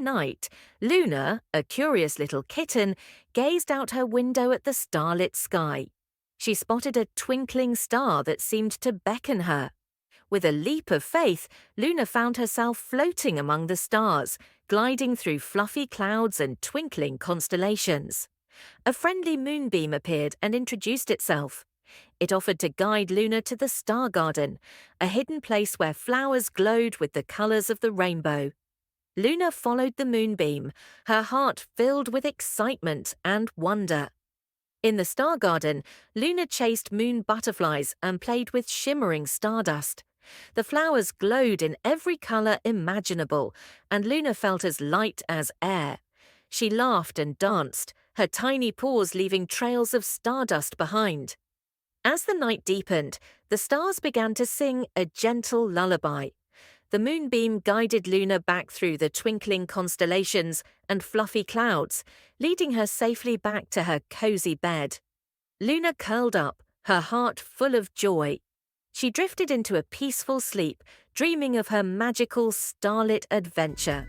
One night, Luna, a curious little kitten, gazed out her window at the starlit sky. She spotted a twinkling star that seemed to beckon her. With a leap of faith, Luna found herself floating among the stars, gliding through fluffy clouds and twinkling constellations. A friendly moonbeam appeared and introduced itself. It offered to guide Luna to the star garden, a hidden place where flowers glowed with the colors of the rainbow. Luna followed the moonbeam, her heart filled with excitement and wonder. In the star garden, Luna chased moon butterflies and played with shimmering stardust. The flowers glowed in every color imaginable, and Luna felt as light as air. She laughed and danced, her tiny paws leaving trails of stardust behind. As the night deepened, the stars began to sing a gentle lullaby. The moonbeam guided Luna back through the twinkling constellations and fluffy clouds, leading her safely back to her cozy bed. Luna curled up, her heart full of joy. She drifted into a peaceful sleep, dreaming of her magical starlit adventure.